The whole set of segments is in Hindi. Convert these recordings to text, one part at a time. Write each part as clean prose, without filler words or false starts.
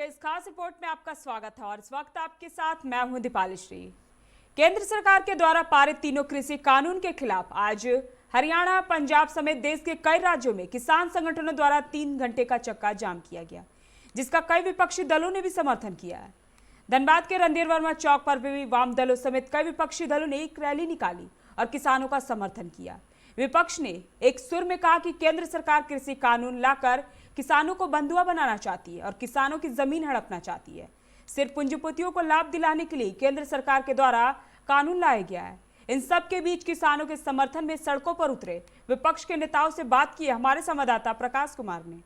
के इस खास रिपोर्ट में आपका स्वागत है और इस वक्त आपके साथ मैं हूं दीपाली श्री। केंद्र सरकार के द्वारा पारित तीनों कृषि कानून के खिलाफ आज हरियाणा, पंजाब समेत देश के कई राज्यों में किसान संगठनों द्वारा 3 घंटे का चक्का जाम किया गया, जिसका कई विपक्षी दलों ने भी समर्थन किया है। धनबाद के रणधीर वर्मा चौक पर भी वाम दलों समेत कई विपक्षी दलों ने एक रैली निकाली और किसानों का समर्थन किया। विपक्ष ने एक सुर में कहा कि केंद्र सरकार कृषि कानून लाकर किसानों को बंधुआ बनाना चाहती है और किसानों की जमीन हड़पना चाहती है। सिर्फ पूंजीपतियों को लाभ दिलाने के लिए केंद्र सरकार के द्वारा कानून लाया गया है। इन सब के बीच किसानों के समर्थन में सड़कों पर उतरे विपक्ष के नेताओं से बात की हमारे संवाददाता प्रकाश कुमार ने।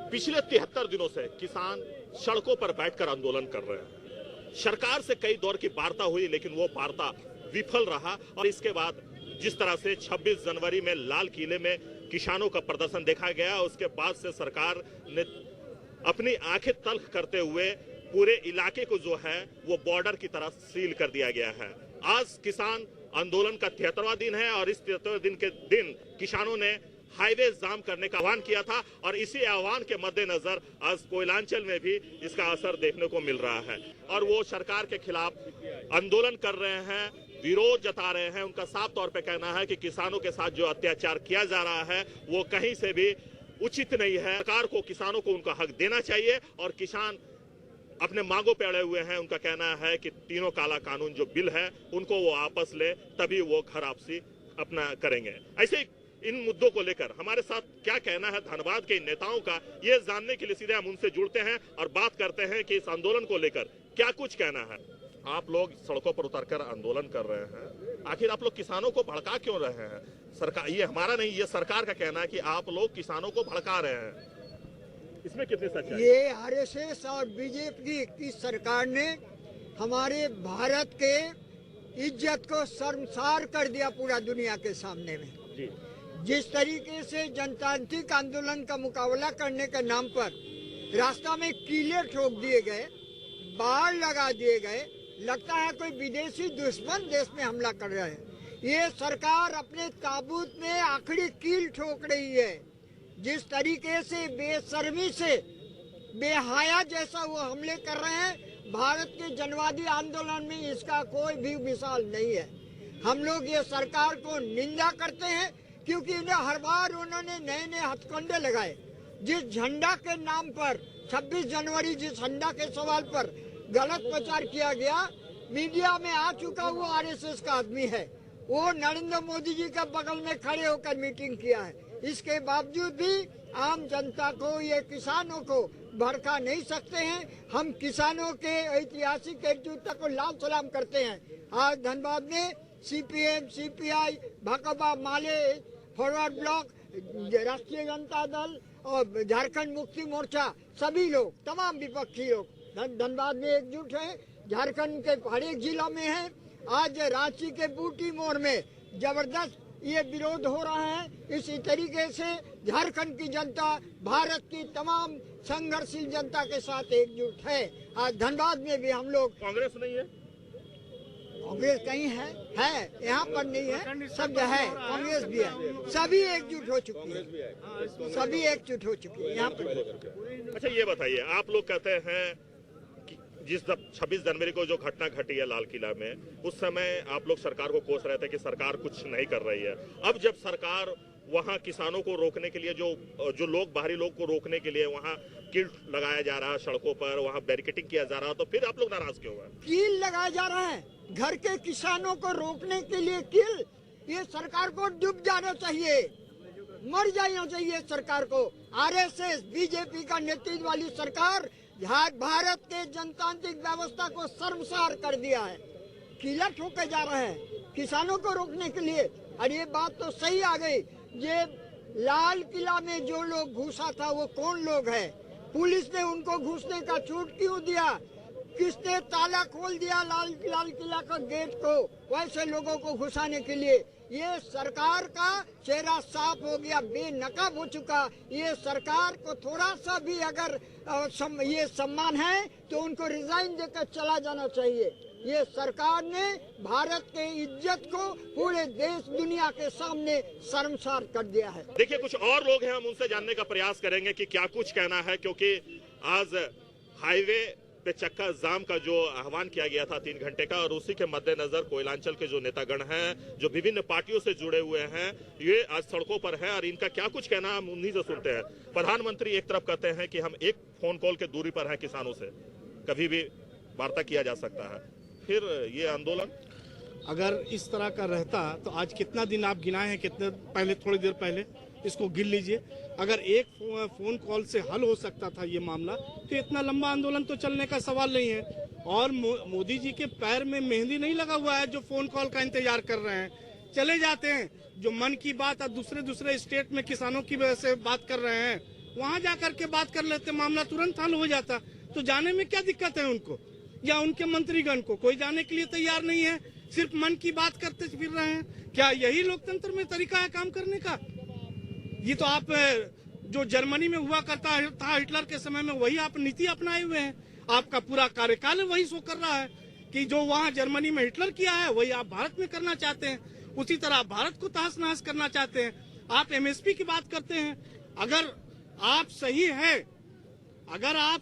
पिछले 73 दिनों से किसान सड़कों पर बैठकर आंदोलन कर रहे हैं। सरकार से कई दौर की वार्ता हुई, लेकिन वो वार्ता विफल रहा और इसके बाद जिस तरह से 26 जनवरी में लाल किले में किसानों का प्रदर्शन देखा गया, उसके बाद से सरकार ने अपनी आंखें तल्ख करते हुए पूरे इलाके को जो है वो बॉर्डर की तरह सील कर दिया गया है। आज किसान आंदोलन का 73वां दिन है और इस 73वें दिन के दिन किसानों ने हाईवे जाम करने का आह्वान किया था और इसी आह्वान के मद्देनजर आज कोयलांचल में भी इसका असर देखने को मिल रहा है और वो सरकार के खिलाफ आंदोलन कर रहे हैं, विरोध जता रहे हैं। उनका साफ तौर पे कहना है कि किसानों के साथ जो अत्याचार किया जा रहा है वो कहीं से भी उचित नहीं है। सरकार को किसानों को उनका हक देना चाहिए और किसान अपने मांगों पे अड़े हुए हैं। उनका कहना है कि तीनों काला कानून जो बिल है उनको वो आपस ले, तभी वो घर आपसी अपना करेंगे। ऐसे ही इन मुद्दों को लेकर हमारे साथ क्या कहना है धनबाद के नेताओं का, ये जानने के लिए सीधे हम उनसे जुड़ते हैं और बात करते हैं कि इस आंदोलन को लेकर क्या कुछ कहना है। आप लोग सड़कों पर उतरकर आंदोलन कर रहे हैं, आखिर आप लोग किसानों को भड़का क्यों रहे हैं? सरकार, ये हमारा नहीं, ये सरकार का कहना है कि आप लोग किसानों को भड़का रहे हैं। इसमें कितनी सच्चाई? ये आरएसएस और बीजेपी की सरकार ने हमारे भारत के इज्जत को शर्मसार कर दिया पूरा दुनिया के सामने में। जी। जिस तरीके से जनतांत्रिक आंदोलन का मुकाबला करने के नाम पर रास्ता में कीले ठोक दिए गए, बाड़ लगा दिए गए, लगता है कोई विदेशी दुश्मन देश में हमला कर रहे हैं। ये सरकार अपने ताबूत में आखिरी कील ठोक रही है। जिस तरीके से बेशर्मी से बेहया जैसा वो हमले कर रहे हैं, भारत के जनवादी आंदोलन में इसका कोई भी मिसाल नहीं है। हम लोग ये सरकार को निंदा करते हैं क्योंकि इन्हें हर बार उन्होंने नए नए हथकंडे लगाए। जिस झंडा के नाम पर 26 जनवरी जिस झंडा के सवाल पर गलत प्रचार किया गया, मीडिया में आ चुका वो आरएसएस का आदमी है। वो नरेंद्र मोदी जी के बगल में खड़े होकर मीटिंग किया है। इसके बावजूद भी आम जनता को, ये किसानों को भड़का नहीं सकते हैं। हम किसानों के ऐतिहासिक एकजुटता को लाल सलाम करते हैं। आज धनबाद में सीपीएम, सीपीआई, भाकपा, माले, फॉरवर्ड ब्लॉक, राष्ट्रीय जनता दल और झारखंड मुक्ति मोर्चा, सभी लोग, तमाम विपक्षी लोग धनबाद में एकजुट है। झारखंड के हर एक जिला में है। आज रांची के बूटी मोड़ में जबरदस्त ये विरोध हो रहा है। इसी तरीके से झारखंड की जनता भारत की तमाम संघर्षशील जनता के साथ एकजुट है। आज धनबाद में भी हम लोग, कांग्रेस नहीं है, कांग्रेस कहीं है यहाँ पर नहीं है, सब है, कांग्रेस भी है, सभी एकजुट हो चुकी है, सभी एकजुट हो चुकी है यहाँ पर। अच्छा ये बताइए, आप लोग कहते हैं कि जिस 26 जनवरी को जो घटना घटी है लाल किला में, उस समय आप लोग सरकार को कोस रहे थे कि सरकार कुछ नहीं कर रही है। अब जब सरकार वहाँ किसानों को रोकने के लिए जो लोग, बाहरी लोग को रोकने के लिए वहाँ कील लगाया जा रहा है, सड़कों पर वहाँ बैरिकेडिंग किया जा रहा है, तो फिर आप लोग नाराज क्यों हुए? कील लगाया जा रहा है घर के किसानों को रोकने के लिए कील। ये सरकार को डूब जाना चाहिए, मर जाना चाहिए सरकार को। आरएसएस, बीजेपी का नेतृत्व वाली सरकार भारत के जनतांत्रिक व्यवस्था को शर्मसार कर दिया है। किला ठोके जा रहे हैं किसानों को रोकने के लिए। और ये बात तो सही आ गई, ये लाल किला में जो लोग घुसा था वो कौन लोग है? पुलिस ने उनको घुसने का छूट क्यों दिया? किसने ताला खोल दिया लाल किला का गेट को वैसे लोगों को घुसाने के लिए? ये सरकार का चेहरा साफ हो गया, बेनकाब हो चुका। ये सरकार को थोड़ा सा भी अगर ये सम्मान है तो उनको रिजाइन देकर चला जाना चाहिए। ये सरकार ने भारत के इज्जत को पूरे देश दुनिया के सामने शर्मसार कर दिया है। देखिए कुछ और लोग हैं, हम उनसे जानने का प्रयास करेंगे कि क्या कुछ कहना है, क्योंकि आज हाईवे पे चक्का जाम का जो आह्वान किया गया था 3 घंटे का, और उसी के मद्देनजर कोयलांचल के जो नेतागण हैं, जो विभिन्न पार्टियों से जुड़े हुए हैं, ये आज सड़कों पर है। और इनका क्या कुछ कहना हम उन्हीं से सुनते हैं। प्रधानमंत्री एक तरफ कहते हैं कि हम एक फोन कॉल के दूरी पर हैं किसानों से, कभी भी वार्ता किया जा सकता है। फिर ये आंदोलन अगर इस तरह का रहता तो आज कितना दिन आप गिनाए हैं, कितने पहले, थोड़ी देर पहले इसको गिन लीजिए। अगर एक फोन कॉल से हल हो सकता था ये मामला, तो इतना लंबा आंदोलन तो चलने का सवाल नहीं है। और मोदी जी के पैर में मेहंदी नहीं लगा हुआ है जो फोन कॉल का इंतजार कर रहे हैं। चले जाते हैं, जो मन की बात और दूसरे स्टेट में किसानों की वजह से बात कर रहे हैं, वहां जाकर के बात कर लेते, मामला तुरंत हल हो जाता। तो जाने में क्या दिक्कत है उनको या उनके मंत्रीगण को? कोई जाने के लिए तैयार नहीं है, सिर्फ मन की बात करते फिर रहे हैं। क्या यही लोकतंत्र में तरीका है काम करने का? ये तो आप जो जर्मनी में हुआ करता था हिटलर के समय में, वही आप नीति अपनाए हुए हैं। आपका पूरा कार्यकाल वही शो कर रहा है कि जो वहाँ जर्मनी में हिटलर किया है वही आप भारत में करना चाहते हैं। उसी तरह आप भारत को तहस नहस करना चाहते हैं। आप एमएसपी की बात करते हैं। अगर आप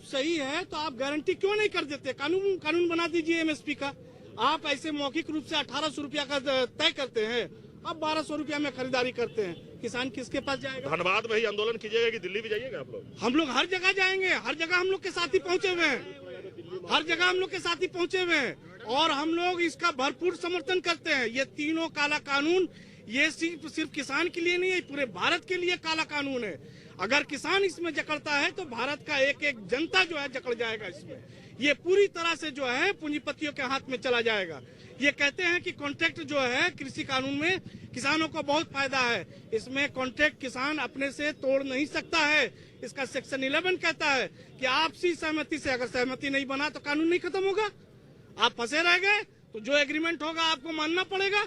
सही है तो आप गारंटी क्यों नहीं कर देते? कानून बना दीजिए एमएसपी का। आप ऐसे मौखिक रूप से 1800 रुपया का तय करते हैं, अब 1200 रुपया में खरीदारी करते हैं। किसान किसके पास जाएगा? धनबाद में ही आंदोलन कीजिएगा कि दिल्ली भी जाइएगा आप लोग? हम लोग हर जगह जाएंगे, हर जगह हम लोग के साथी पहुंचे हुए हैं, हर जगह हम लोग के साथी पहुंचे हुए हैं। और हम लोग इसका भरपूर समर्थन करते हैं। ये तीनों काला कानून ये सिर्फ किसान के लिए नहीं है, पूरे भारत के लिए काला कानून है। अगर किसान इसमें जकड़ता है तो भारत का एक एक जनता जो है जकड़ जाएगा इसमें। ये पूरी तरह से जो है पूंजीपतियों के हाथ में चला जाएगा। ये कहते हैं कि कॉन्ट्रैक्ट जो है कृषि कानून में किसानों को बहुत फायदा है। इसमें कॉन्ट्रैक्ट किसान अपने से तोड़ नहीं सकता है। इसका सेक्शन 11 कहता है कि आपसी सहमति से, अगर सहमति नहीं बना तो कानून नहीं खत्म होगा। आप फंसे रह गए तो जो एग्रीमेंट होगा आपको मानना पड़ेगा।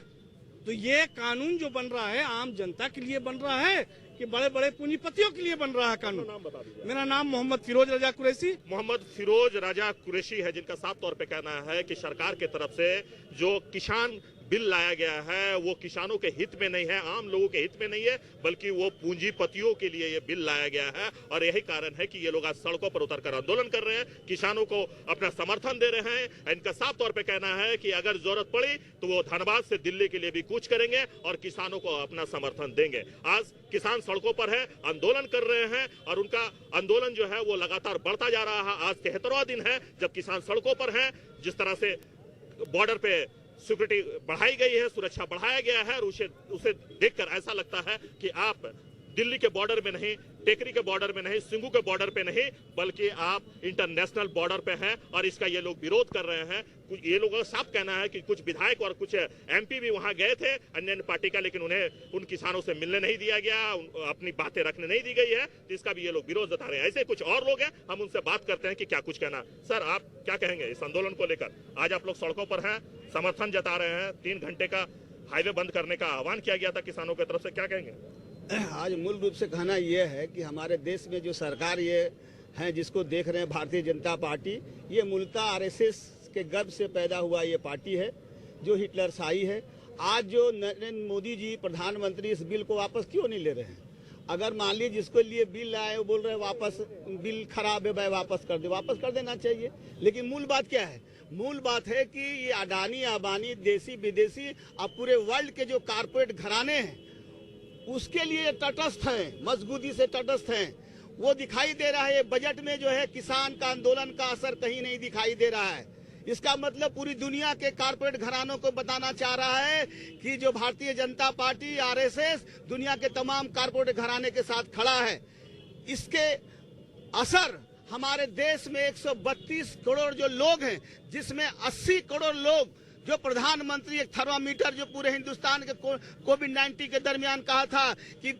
तो ये कानून जो बन रहा है आम जनता के लिए बन रहा है कि बड़े बड़े पूंजीपतियों के लिए बन रहा है कानून? नाम बता दीजिए। मेरा नाम मोहम्मद फिरोज रजा कुरैशी। मोहम्मद फिरोज राजा कुरैशी है, जिनका साफ तौर पे कहना है कि सरकार की तरफ से जो किसान बिल लाया गया है वो किसानों के हित में नहीं है, आम लोगों के हित में नहीं है, बल्कि वो पूंजीपतियों के लिए ये बिल लाया गया है। और यही कारण है कि ये लोग आज सड़कों पर उतरकर आंदोलन कर रहे हैं, किसानों को अपना समर्थन दे रहे हैं। इनका साफ तौर पे कहना है कि अगर जरूरत पड़ी तो वो धनबाद से दिल्ली के लिए भी कूच करेंगे और किसानों को अपना समर्थन देंगे। आज किसान सड़कों पर है, आंदोलन कर रहे हैं और उनका आंदोलन जो है वो लगातार बढ़ता जा रहा है। आज 73वां दिन है जब किसान सड़कों पर हैं। जिस तरह से बॉर्डर पे सिक्योरिटी बढ़ाई गई है, सुरक्षा बढ़ाया गया है, और उसे देखकर ऐसा लगता है कि आप दिल्ली के बॉर्डर में नहीं, टेकरी के बॉर्डर में नहीं, सिंगू के बॉर्डर पे नहीं, बल्कि आप इंटरनेशनल बॉर्डर पे हैं। और इसका ये लोग विरोध कर रहे हैं। ये लोगों का साफ कहना है कि कुछ विधायक और कुछ एमपी भी वहां गए थे अन्य पार्टी का, लेकिन उन्हें उन किसानों से मिलने नहीं दिया गया, अपनी बातें रखने नहीं दी गई है। तो इसका भी ये लोग विरोध जता रहे हैं। ऐसे कुछ और लोग हैं, हम उनसे बात करते हैं कि क्या कुछ कहना। सर, आप क्या कहेंगे इस आंदोलन को लेकर? आज आप लोग सड़कों पर हैं, समर्थन जता रहे हैं, 3 घंटे का हाईवे बंद करने का आह्वान किया गया था किसानों की तरफ से, क्या कहेंगे? आज मूल रूप से कहना यह है कि हमारे देश में जो सरकार ये है जिसको देख रहे हैं भारतीय जनता पार्टी, ये मूलतः आरएसएस के गर्भ से पैदा हुआ ये पार्टी है जो हिटलरशाही है। आज जो नरेंद्र मोदी जी प्रधानमंत्री इस बिल को वापस क्यों नहीं ले रहे हैं? अगर मान लीजिए जिसको लिए बिल आए वो बोल रहे हैं वापस बिल खराब है भाई वापस कर दे, वापस कर देना चाहिए। लेकिन मूल बात क्या है? मूल बात है कि ये अडानी अंबानी देसी विदेशी अब पूरे वर्ल्ड के जो कारपोरेट घराने हैं उसके लिए तटस्थ हैं, मजबूती से तटस्थ हैं। वो दिखाई दे रहा है बजट में जो है किसान का आंदोलन का असर कहीं नहीं दिखाई दे रहा है। इसका मतलब पूरी दुनिया के कारपोरेट घरानों को बताना चाह रहा है कि जो भारतीय जनता पार्टी आरएसएस दुनिया के तमाम कारपोरेट घराने के साथ खड़ा है। इसके असर हमारे देश में 132 करोड़ जो लोग हैं, जिसमें 80 करोड़ लोग जो प्रधानमंत्री एक थर्मामीटर जो पूरे हिंदुस्तान के कोविड-19 के दरमियान कहा था कि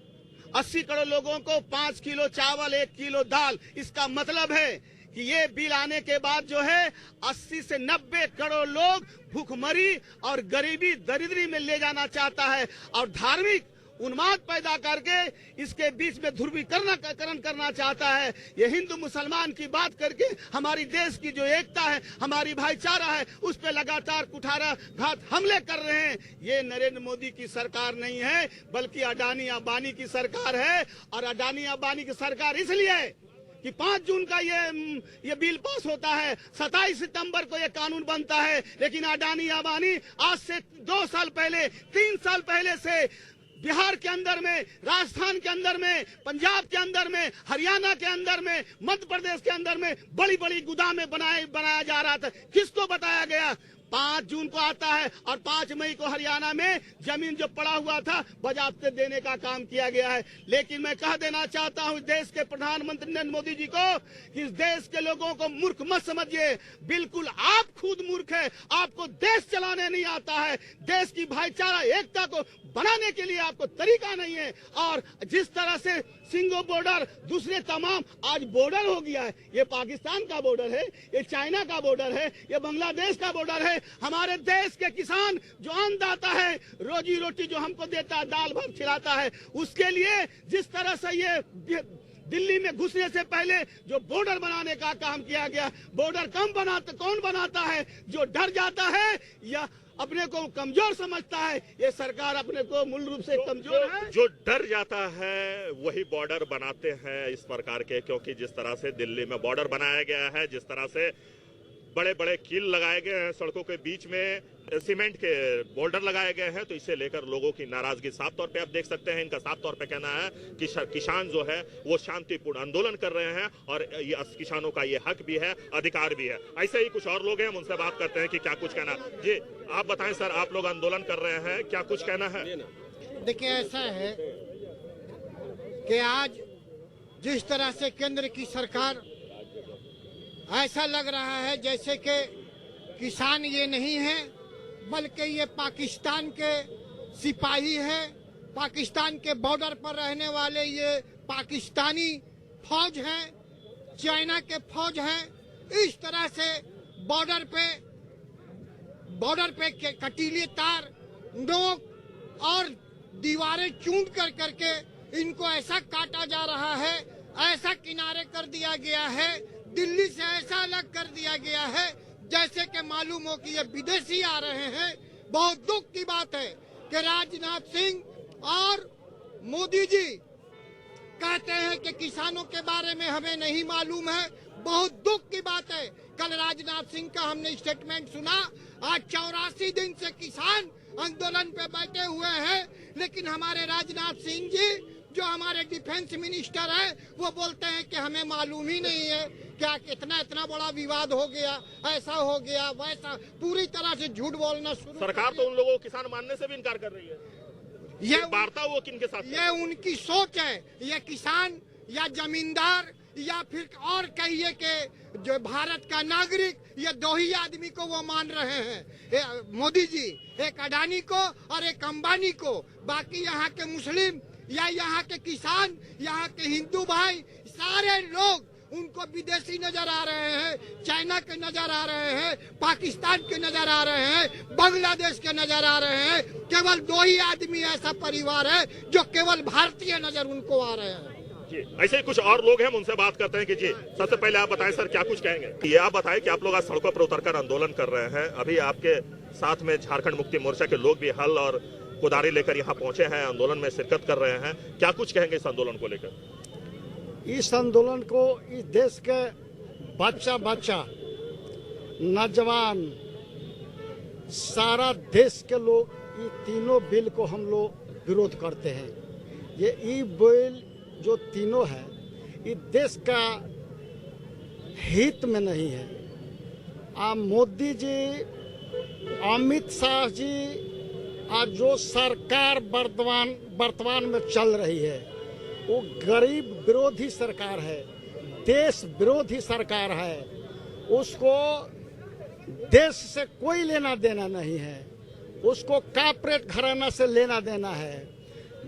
80 करोड़ लोगों को 5 किलो चावल 1 किलो दाल। इसका मतलब है कि ये बिल आने के बाद जो है 80 से 90 करोड़ लोग भूखमरी और गरीबी दरिद्री में ले जाना चाहता है और धार्मिक उन्माद पैदा करके इसके बीच में ध्रुवीकरण करना चाहता है। ये हिंदू मुसलमान की बात करके हमारी देश की जो एकता है, हमारी भाईचारा है, उस पे लगातार कुठाराघात हमले कर रहे हैं। ये नरेंद्र मोदी की सरकार नहीं है बल्कि अडानी अंबानी की सरकार है। और अडानी अंबानी की सरकार इसलिए है कि 5 जून का ये बिल पास होता है, 27 सितंबर को ये कानून बनता है, लेकिन अडानी अंबानी आज से 2 साल पहले, 3 साल पहले से बिहार के अंदर में, राजस्थान के अंदर में, पंजाब के अंदर में, हरियाणा के अंदर में, मध्य प्रदेश के अंदर में बड़ी बड़ी गोदामें बनाया जा रहा था। किसको बताया गया? 5 जून को आता है और 5 मई को हरियाणा में जमीन जो पड़ा हुआ था बजाते देने का काम किया गया है। लेकिन मैं कह देना चाहता हूं देश के प्रधानमंत्री नरेंद्र मोदी जी को कि इस देश के लोगों को मूर्ख मत समझिए। बिल्कुल आप खुद मूर्ख है, आपको देश चलाने नहीं आता है, देश की भाईचारा एकता को बनाने के लिए आपको तरीका नहीं है। और जिस तरह से सिंगो बॉर्डर, दूसरे तमाम आज बॉर्डर हो गया है, ये पाकिस्तान का बॉर्डर है, ये चाइना का बॉर्डर है, ये बांग्लादेश का बॉर्डर है। हमारे देश के किसान जो अन्नदाता है, रोजी रोटी जो हमको देता है, दाल भात खिलाता है, उसके लिए जिस तरह से ये दिल्ली में घुसने से पहले जो बॉर्डर बनाने का काम किया गया, बॉर्डर कौन बनाता है? जो डर जाता है या अपने को कमजोर समझता है। ये सरकार अपने को मूल रूप से कमजोर है। जो डर जाता है वही बॉर्डर बनाते हैं इस प्रकार के, क्योंकि जिस तरह से दिल्ली में बॉर्डर बनाया गया है, जिस तरह से बड़े बड़े कील लगाए गए हैं, सड़कों के बीच में सीमेंट के बोल्डर लगाए गए हैं, तो इसे लेकर लोगों की नाराजगी साफ तौर पे आप देख सकते हैं। इनका साफ तौर पे कहना है कि किसान जो है वो शांतिपूर्ण आंदोलन कर रहे हैं और ये किसानों का ये हक भी है, अधिकार भी है। ऐसे ही कुछ और लोग हैं, हम उनसे बात करते हैं कि क्या कुछ कहना। जी आप बताएं सर, आप लोग आंदोलन कर रहे हैं, क्या कुछ कहना है? देखिए ऐसा है कि आज जिस तरह से केंद्र की सरकार, ऐसा लग रहा है जैसे कि किसान ये नहीं है बल्कि ये पाकिस्तान के सिपाही है, पाकिस्तान के बॉर्डर पर रहने वाले ये पाकिस्तानी फौज हैं, चाइना के फौज हैं। इस तरह से बॉर्डर पे कटीले तार, नोक और दीवारें चूंड कर करके इनको ऐसा काटा जा रहा है, ऐसा किनारे कर दिया गया है, दिल्ली से ऐसा अलग कर दिया गया है जैसे कि मालूम हो कि ये विदेशी आ रहे हैं। बहुत दुख की बात है कि राजनाथ सिंह और मोदी जी कहते हैं कि किसानों के बारे में हमें नहीं मालूम है। बहुत दुख की बात है। कल राजनाथ सिंह का हमने स्टेटमेंट सुना, आज 84 दिन से किसान आंदोलन पे बैठे हुए हैं, लेकिन हमारे राजनाथ सिंह जी जो हमारे डिफेंस मिनिस्टर है वो बोलते हैं कि हमें मालूम ही नहीं है। क्या इतना बड़ा विवाद हो गया, ऐसा हो गया, वैसा, पूरी तरह से झूठ बोलना शुरू। सरकार तो उन लोगों को किसान मानने से भी इनकार कर रही है। ये वार्ता वो किनके साथ? ये उनकी सोच है। ये किसान या जमींदार या फिर और कहिए कि जो भारत का नागरिक, ये 2 ही आदमी को वो मान रहे हैं, मोदी जी, एक अडानी को और एक अंबानी को। बाकी यहाँ के मुस्लिम या यहाँ के किसान, यहाँ के हिंदू भाई, सारे लोग उनको विदेशी नजर आ रहे हैं, चाइना के नजर आ रहे हैं, पाकिस्तान के नजर आ रहे हैं, बांग्लादेश के नजर आ रहे हैं। केवल 2 ही आदमी ऐसा परिवार है जो केवल भारतीय नजर उनको आ रहे हैं। जी ऐसे ही कुछ और लोग हैं, हम उनसे बात करते हैं कि जी सबसे पहले आप बताएं सर, क्या कुछ कहेंगे? ये आप बताएं कि आप लोग आज सड़कों पर उतरकर आंदोलन कर रहे हैं, अभी आपके साथ में झारखंड मुक्ति मोर्चा के लोग भी हल और कुदारी लेकर यहाँ पहुंचे हैं, आंदोलन में शिरकत कर रहे हैं, क्या कुछ कहेंगे इस आंदोलन को लेकर? इस आंदोलन को इस देश के बच्चा नौजवान, सारा देश के लोग ये तीनों बिल को हम लोग विरोध करते हैं। ये ई बिल जो तीनों है ये देश का हित में नहीं है। आप मोदी जी, अमित शाह जी, आज जो सरकार वर्तमान में चल रही है वो गरीब विरोधी सरकार है, देश विरोधी सरकार है। उसको देश से कोई लेना देना नहीं है, उसको कॉर्पोरेट घराना से लेना देना है।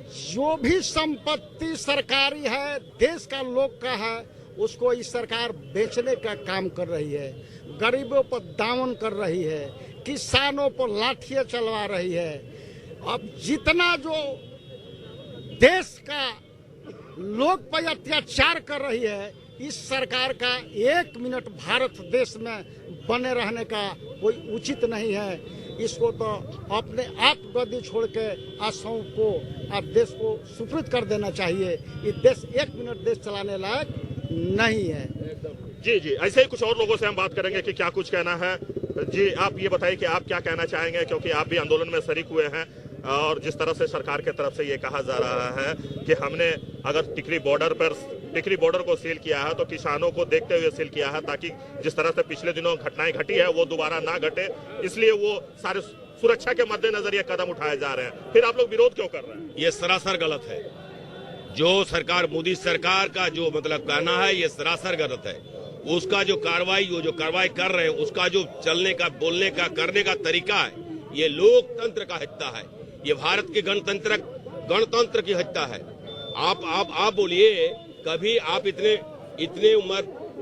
जो भी संपत्ति सरकारी है, देश का लोग का है, उसको इस सरकार बेचने का काम कर रही है, गरीबों पर दामन कर रही है, किसानों पर लाठियां चलवा रही है। अब जितना जो देश का लोग पर अत्याचार कर रही है, इस सरकार का 1 मिनट भारत देश में बने रहने का कोई उचित नहीं है। इसको तो अपने आप गद्दी छोड़ के आशाओं को आप देश को सुपुर्द कर देना चाहिए। ये देश 1 मिनट देश चलाने लायक नहीं है। जी जी, ऐसे ही कुछ और लोगों से हम बात करेंगे कि क्या कुछ कहना है। जी, आप ये बताइए कि आप क्या कहना चाहेंगे, क्योंकि आप भी आंदोलन में शरीक हुए हैं और जिस तरह से सरकार की तरफ से ये कहा जा रहा है कि हमने अगर टिकरी बॉर्डर को सील किया है तो किसानों को देखते हुए सील किया है, ताकि जिस तरह से पिछले दिनों घटनाएं घटी है वो दोबारा ना घटे, इसलिए वो सारे सुरक्षा के मद्देनजर ये कदम उठाए जा रहे हैं। फिर आप लोग विरोध क्यों कर रहे हैं? ये सरासर गलत है। जो सरकार, मोदी सरकार का जो मतलब कहना है, ये सरासर गलत है। उसका जो कार्रवाई कर रहे हैं, उसका जो चलने का, बोलने का, करने का तरीका है, ये लोकतंत्र का हिस्सा है। ये भारत के गणतंत्र की हत्या है। आप बोलिए, कभी आप इतने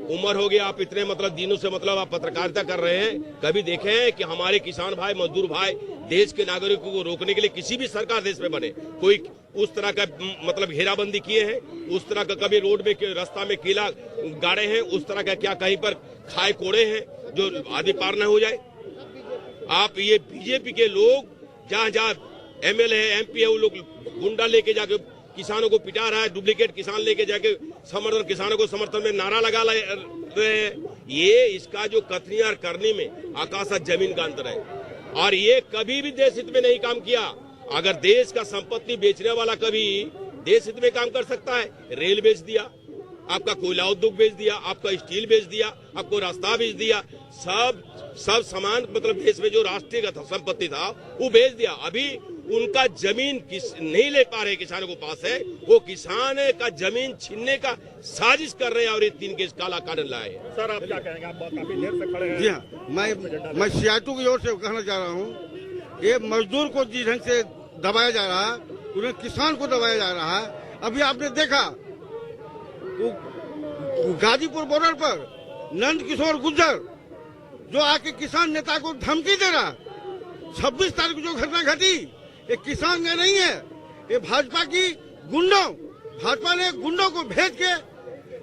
उम्र हो गया, आप इतने मतलब दिनों से मतलब आप पत्रकारिता कर रहे हैं, कभी देखे हैं कि हमारे किसान भाई, मजदूर भाई देश के नागरिकों को रोकने के लिए किसी भी सरकार देश में बने कोई उस तरह का मतलब घेराबंदी किए हैं? उस तरह का कभी रोड में, रास्ता में कीला गाड़े हैं? उस तरह का क्या कहीं पर खाए कोड़े हैं जो आदि पार न हो जाए? आप ये बीजेपी के लोग जहाँ एमएलए है, एमपी है, वो लोग गुंडा लेके जाके किसानों को पिटा रहा है, डुप्लीकेट किसान लेके जाके किसानों को समर्थन में नारा लगा रहे हैं। ये इसका जो कथनी और करनी में आकाश और जमीन का अंतर है। और ये कभी भी देश हित में नहीं काम किया। अगर देश का संपत्ति बेचने वाला कभी देश हित में काम कर सकता है, रेल बेच दिया, आपका कोयला उद्योग बेच दिया, आपका स्टील बेच दिया, आपको रास्ता बेच दिया, सब सामान मतलब देश में जो राष्ट्रीय संपत्ति था वो बेच दिया। अभी उनका जमीन नहीं ले पा रहे किसानों को पास है, वो किसान का जमीन छीनने का साजिश कर रहे हैं और ये 3 केस काला कानून लाए हैं। सर, आप क्या कहेंगे? आप काफी देर से खड़े हैं। जी हाँ, मैं सियाटू की ओर से कहना चाह रहा हूँ, ये मजदूर को जिस ढंग से दबाया जा रहा है, उन्हें किसान को दबाया जा रहा है। अभी आपने देखा गाजीपुर बॉर्डर पर नंद किशोर गुर्जर जो आके किसान नेता को धमकी दे रहा, 26 तारीख को जो घटना घटी, ये किसान ने नहीं है, ये भाजपा ने गुंडों को भेज के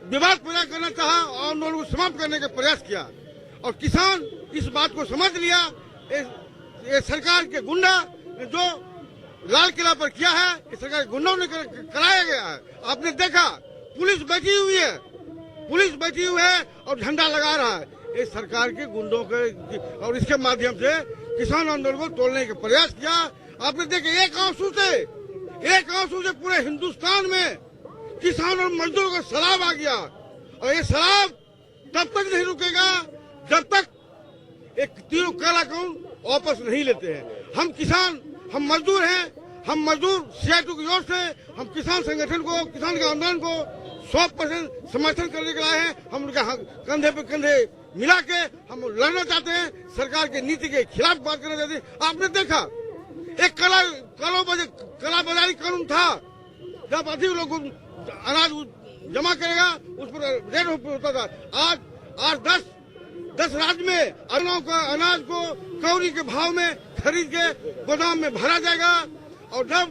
विवाद पैदा करना चाहा और आंदोलन को समाप्त करने का प्रयास किया। और किसान इस बात को समझ लिया। ये सरकार के गुंडा जो लाल किला पर किया है, इस सरकार के गुंडों ने कराया गया है। आपने देखा पुलिस बैठी हुई है और झंडा लगा रहा है। इस सरकार के गुंडों के और इसके माध्यम से किसान आंदोलन को तोड़ने का प्रयास किया। आपने देखे एक आंसू से पूरे हिंदुस्तान में किसान और मजदूरों का सैलाब आ गया। और ये सैलाब तब तक नहीं रुकेगा जब तक एक तीनों काला कानून वापस नहीं लेते हैं। हम किसान, हम मजदूर हैं, हम मजदूर सीआईटू की ओर से हम किसान संगठन को, किसान के आंदोलन को 100% समर्थन करने के लिए हैं। हम उनके कंधे पे कंधे मिला के हम लड़ना चाहते हैं, सरकार की नीति के खिलाफ बात करना चाहते हैं। आपने देखा एक कला बाजारी कानून था, जब अधिक लोग अनाज जमा करेगा उस पर रेट होता था। आज 10 राज्य में अनाज को कौड़ी के भाव में खरीद के गोदाम में भरा जाएगा और जब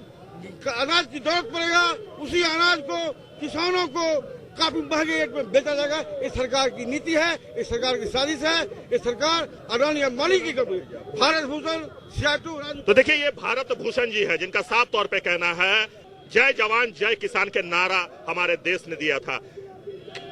अनाज की जरूरत पड़ेगा उसी अनाज को किसानों को काफी महंगे रेट में बेचा जाएगा। इस सरकार की नीति है, इस सरकार की साजिश है। इस सरकार अडानी अंबानी की कभी भारत भूषण सीआईटू। तो देखिए, ये भारत भूषण जी है जिनका साफ तौर पे कहना है जय जवान जय किसान के नारा हमारे देश ने दिया था।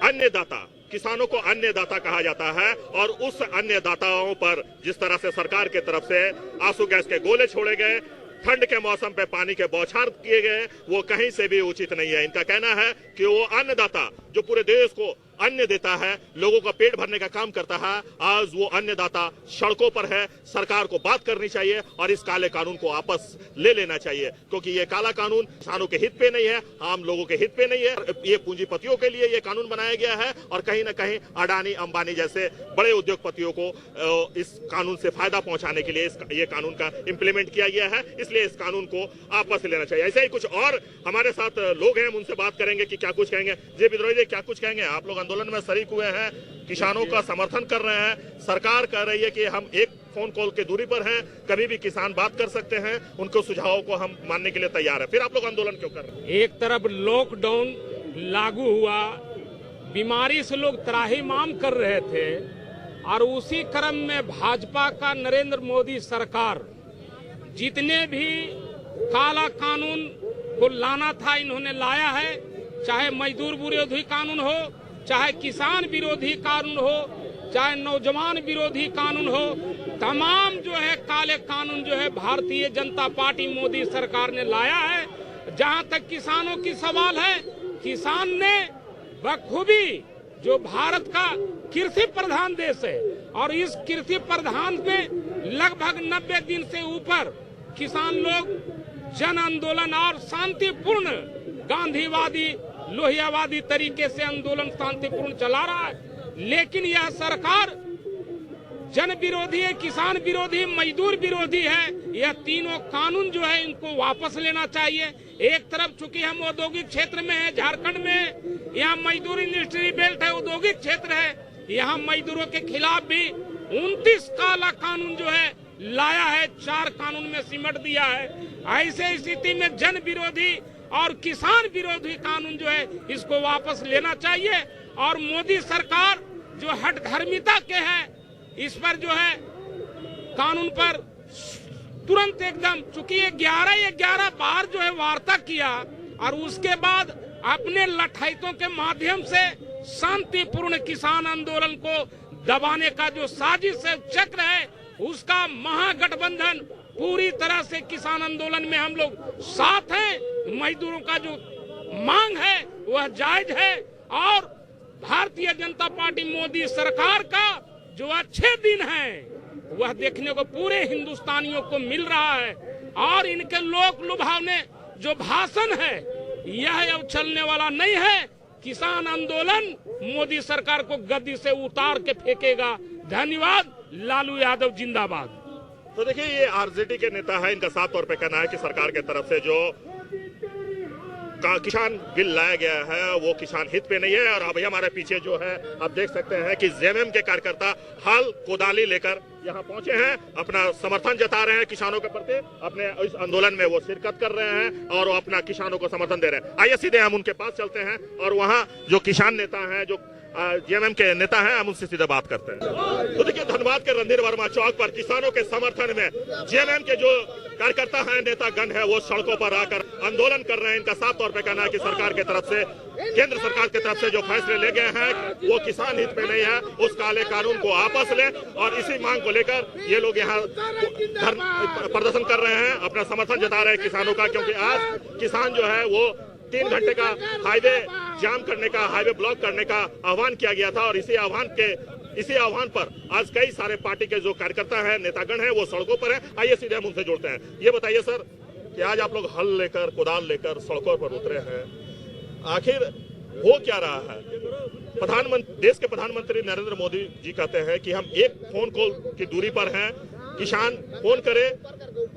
अन्नदाता, किसानों को अन्नदाता कहा जाता है और उस अन्नदाताओं पर जिस तरह से सरकार की तरफ से आंसू गैस के गोले छोड़े गए, ठंड के मौसम पे पानी के बौछार किए गए, वो कहीं से भी उचित नहीं है। इनका कहना है कि वो अन्नदाता जो पूरे देश को अन्न देता है, लोगों का पेट भरने का काम करता है, आज वो अन्नदाता सड़कों पर है। सरकार को बात करनी चाहिए और इस काले कानून को वापस ले लेना चाहिए, क्योंकि ये काला कानून किसानों के हित पे नहीं है, आम लोगों के हित पे नहीं है। ये पूंजीपतियों के लिए ये कानून बनाया गया है और कहीं ना कहीं अडानी अंबानी जैसे बड़े उद्योगपतियों को इस कानून से फायदा पहुंचाने के लिए ये कानून का इम्प्लीमेंट किया गया है। इसलिए इस कानून को वापस लेना चाहिए। ऐसे ही कुछ और हमारे साथ लोग हैं, उनसे बात करेंगे कि क्या कुछ कहेंगे। जी विद्रोही जी, क्या कुछ कहेंगे? आप लोग आंदोलन में शरीक हुए हैं, किसानों का समर्थन कर रहे हैं, सरकार कह रही है कि हम एक फोन कॉल की दूरी पर हैं, कभी भी किसान बात कर सकते हैं, उनके सुझावों को हम मानने के लिए तैयार है। फिर आप लोग आंदोलन क्यों कर रहे हैं? एक तरफ लॉकडाउन लागू हुआ, बीमारी से लोग त्राहिमाम कर रहे थे और उसी क्रम में भाजपा का नरेंद्र मोदी सरकार जितने भी काला कानून को लाना था इन्होंने लाया है। चाहे मजदूर विरोधी कानून हो, चाहे किसान विरोधी कानून हो, चाहे नौजवान विरोधी कानून हो, तमाम जो है काले कानून जो है भारतीय जनता पार्टी मोदी सरकार ने लाया है। जहां तक किसानों की सवाल है, किसान ने बखूबी, जो भारत का कृषि प्रधान देश है और इस कृषि प्रधान में लगभग 90 दिन से ऊपर किसान लोग जन आंदोलन और शांतिपूर्ण गांधीवादी लोहियावादी तरीके से आंदोलन शांतिपूर्ण चला रहा है। लेकिन यह सरकार जन विरोधी है, किसान विरोधी, मजदूर विरोधी है। यह तीनों कानून जो है इनको वापस लेना चाहिए। एक तरफ चूंकि हम औद्योगिक क्षेत्र में है, झारखंड में यहाँ मजदूर इंडस्ट्री बेल्ट है, औद्योगिक क्षेत्र है, यहाँ मजदूरों के खिलाफ भी 29 काला कानून जो है लाया है, 4 कानून में सिमट दिया है। ऐसे स्थिति में जन विरोधी और किसान विरोधी कानून जो है इसको वापस लेना चाहिए। और मोदी सरकार जो हठधर्मिता के है, इस पर जो है कानून पर तुरंत एकदम, चूंकि ये 11 बार जो है वार्ता किया और उसके बाद अपने लठाइतों के माध्यम से शांतिपूर्ण किसान आंदोलन को दबाने का जो साजिश है, चक्र है, उसका महागठबंधन पूरी तरह से किसान आंदोलन में हम लोग साथ हैं। मजदूरों का जो मांग है वह जायज है और भारतीय जनता पार्टी मोदी सरकार का जो अच्छे दिन है वह देखने को पूरे हिंदुस्तानियों को मिल रहा है। और इनके लोक लुभावने जो भाषण है यह अब चलने वाला नहीं है। किसान आंदोलन मोदी सरकार को गद्दी से उतार के फेंकेगा। धन्यवाद। लालू यादव जिंदाबाद। तो देखिए, ये आरजेडी के नेता है, इनका साफ तौर पे कहना है कि सरकार के तरफ से जो किसान बिल लाया गया है वो किसान हित पे नहीं है। और अभी हमारे पीछे जो है आप देख सकते हैं कि जेएमएम के कार्यकर्ता हल कोदाली लेकर यहाँ पहुंचे हैं, अपना समर्थन जता रहे हैं किसानों के प्रति, अपने इस आंदोलन में वो शिरकत कर रहे हैं और वो अपना किसानों को समर्थन दे रहे हैं। आइए सीधे हम उनके पास चलते हैं और वहाँ जो किसान नेता हैं, जो जेएमएम के नेता हैं, हम उनसे सीधे बात करते हैं। तो देखिए, धनबाद के रणधीर वर्मा चौक पर किसानों के समर्थन में जेएमएम के जो कार्यकर्ता हैं, नेतागण है, वो सड़कों पर आकर आंदोलन कर रहे हैं। इनका साफ तौर पे कहना है कि सरकार की तरफ से, केंद्र सरकार की तरफ से जो फैसले ले गए हैं वो किसान हित में नहीं है, उस काले कानून को वापस ले। और इसी मांग को लेकर ये लोग यहाँ प्रदर्शन कर रहे हैं, अपना समर्थन जता रहे हैं किसानों का, क्योंकि आज किसान जो है वो 3 घंटे का हाईवे जाम करने का, हाईवे ब्लॉक करने का आह्वान किया गया था। और इसी आह्वान पर आज कई सारे पार्टी के जो कार्यकर्ता हैं, नेतागण हैं, वो सड़कों पर हैं। आइए सीधे हम उनसे जोड़ते हैं। ये बताइए सर कि आज आप लोग हल लेकर, कोदाल लेकर सड़कों पर उतरे हैं, आखिर हो क्या रहा है? देश के प्रधानमंत्री नरेंद्र मोदी जी कहते हैं कि हम एक फोन कॉल की दूरी पर हैं, किसान फोन करे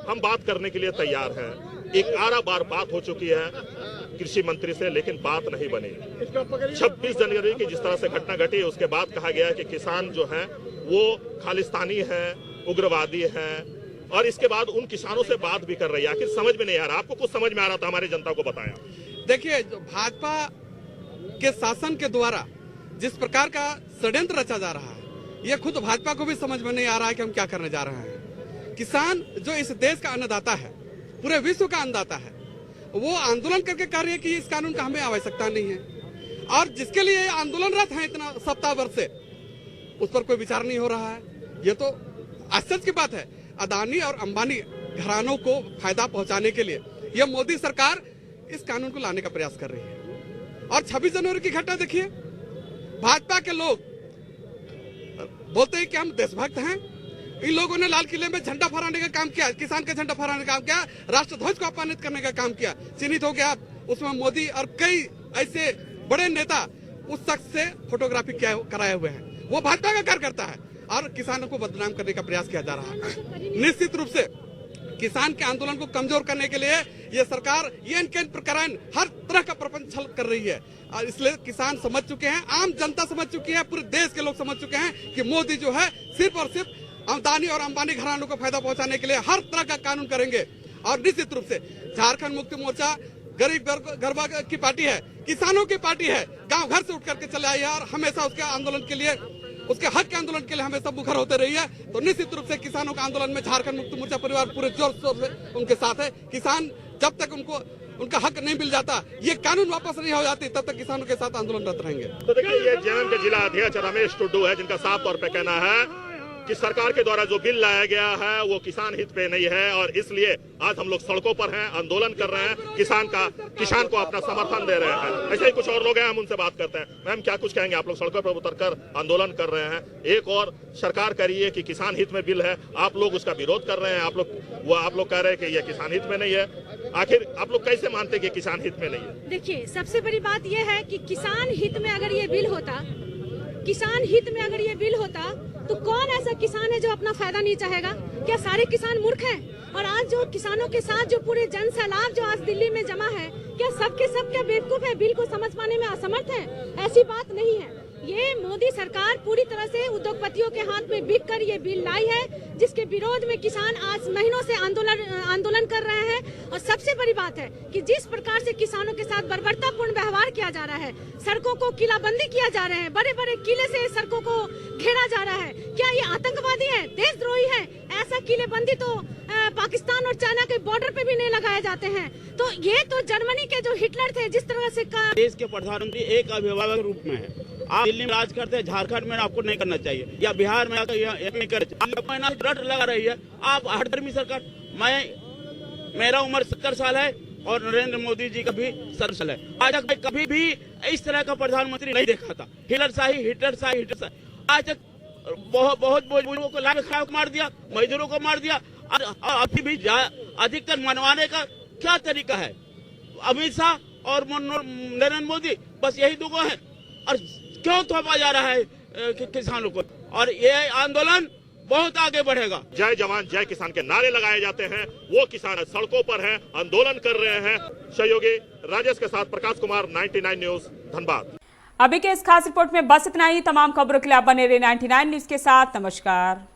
हम बात करने के लिए तैयार हैं। 11 बार बात हो चुकी है कृषि मंत्री से, लेकिन बात नहीं बनी। 26 जनवरी की जिस तरह से घटना घटी, उसके बाद कहा गया कि किसान जो है वो खालिस्तानी है, उग्रवादी है, और इसके बाद उन किसानों से बात भी कर रही है। आखिर समझ में नहीं आ रहा, आपको कुछ समझ में आ रहा था, हमारी जनता को बताया। देखिए, भाजपा के शासन के द्वारा जिस प्रकार का षड्यंत्र रचा जा रहा है, ये खुद भाजपा को भी समझ में नहीं आ रहा है कि हम क्या करने जा रहे हैं। किसान जो इस देश का अन्नदाता है, पूरे विश्व का अन्नदाता है, वो आंदोलन करके कह रही है कि इस कानून का हमें आवश्यकता नहीं है। और जिसके लिए आंदोलनरत है इतना सप्ताह भर से, उस पर कोई विचार नहीं हो रहा है। ये तो आश्चर्य की बात है। अदानी और अंबानी घरानों को फायदा पहुंचाने के लिए यह मोदी सरकार इस कानून को लाने का प्रयास कर रही है। और 26 जनवरी की घटना देखिए, भाजपा के लोग बोलते हैं कि हम देशभक्त हैं। इन लोगों ने लाल किले में झंडा फहराने का काम किया, किसान का झंडा फहराने का काम किया, राष्ट्रध्वज को अपमानित करने का काम किया। चिन्हित हो गया उसमें मोदी और कई ऐसे बड़े नेता उस शख्स से फोटोग्राफी कराए हुए हैं। वो भाजपा का कार्यकर्ता है और किसानों को बदनाम करने का प्रयास किया जा रहा है। निश्चित रूप से किसान के आंदोलन को कमजोर करने के लिए ये सरकार ये प्रकरण हर तरह का प्रपंच छल कर रही है। और इसलिए किसान समझ चुके हैं, आम जनता समझ चुकी है, पूरे देश के लोग समझ चुके हैं कि मोदी जो है सिर्फ और सिर्फ अदानी और अंबानी घरानों को फायदा पहुंचाने के लिए हर तरह का कानून करेंगे। और निश्चित रूप से झारखंड मुक्ति मोर्चा गरीब गरबा की पार्टी है, किसानों की पार्टी है, गांव घर से उठ करके चले आई है और हमेशा उसके आंदोलन के लिए, उसके हक के आंदोलन के लिए हमेशा मुखर होते रही है। तो निश्चित रूप से किसानों के आंदोलन में झारखंड मुक्ति मोर्चा परिवार पूरे जोर शोर से उनके साथ है। किसान जब तक उनको उनका हक नहीं मिल जाता, ये कानून वापस नहीं हो जाते, तब तक किसानों के साथ आंदोलनरत रहेंगे। तो देखिए, ये जेएमएम के जिला अध्यक्ष रमेश टुड्डू है, जिनका साफ तौर पे कहना है कि सरकार के द्वारा जो बिल लाया गया है वो किसान हित पे नहीं है और इसलिए आज हम लोग सड़कों पर हैं, आंदोलन कर रहे हैं, किसान को अपना समर्थन दे रहे हैं। ऐसे ही कुछ और लोग हैं, हम उनसे बात करते हैं। मैम, क्या कुछ कहेंगे? आप लोग सड़कों पर उतरकर आंदोलन कर रहे हैं, एक और सरकार कह रही है कि किसान हित में बिल है, आप लोग उसका विरोध कर रहे हैं, आप लोग कह रहे हैं कि यह किसान हित में नहीं है। आखिर आप लोग कैसे मानते हैं कि किसान हित में नहीं है? देखिए, सबसे बड़ी बात यह है कि किसान हित में अगर ये बिल होता तो कौन ऐसा किसान है जो अपना फायदा नहीं चाहेगा? क्या सारे किसान मूर्ख हैं? और आज जो किसानों के साथ जो पूरे जन सैलाब जो आज दिल्ली में जमा है, क्या सबके सब क्या बेवकूफ है, बिल को समझ पाने में असमर्थ है? ऐसी बात नहीं है। ये मोदी सरकार पूरी तरह से उद्योगपतियों के हाथ में बिक कर ये बिल लाई है, जिसके विरोध में किसान आज महीनों से आंदोलन कर रहे हैं। और सबसे बड़ी बात है कि जिस प्रकार से किसानों के साथ बर्बरतापूर्ण व्यवहार किया जा रहा है, सड़कों को किलाबंदी किया जा रहे हैं, बड़े बड़े किले से सड़कों को घेरा जा रहा है, क्या ये आतंकवादी है, देशद्रोही है? ऐसा किलेबंदी तो पाकिस्तान और चाइना के बॉर्डर पे भी नहीं लगाए जाते हैं। तो ये तो जर्मनी के जो हिटलर थे, जिस तरह से देश के प्रधानमंत्री एक अभिभावक के रूप में है। आप दिल्ली में राज करते हैं, झारखंड में आपको नहीं करना चाहिए, या बिहार में नहीं करना चाहिए। रट लगा रही है आप हर धर्मी सरकार। मेरा उम्र 70 साल है और नरेंद्र मोदी जी का भी 70 साल है। आज तक कभी भी इस तरह का प्रधानमंत्री नहीं देखा था। हिटलरशाही। आज तक बहुत बुजुर्गों को लाभ खराब मार दिया, मजदूरों को मार दिया, और अभी भी अधिकतर मनवाने का क्या तरीका है? अमित शाह और नरेंद्र मोदी, बस यही दो हैं। और क्यों थोपा जा रहा है किसानों को? और ये आंदोलन बहुत आगे बढ़ेगा। जय जवान जय किसान के नारे लगाए जाते हैं, वो किसान सड़कों पर हैं, आंदोलन कर रहे हैं। सहयोगी राजेश के साथ प्रकाश कुमार, 99 न्यूज, धनबाद। अभी के इस खास रिपोर्ट में बस इतना ही। तमाम खबरों के लिए आप बने रहे 99 न्यूज के साथ। नमस्कार।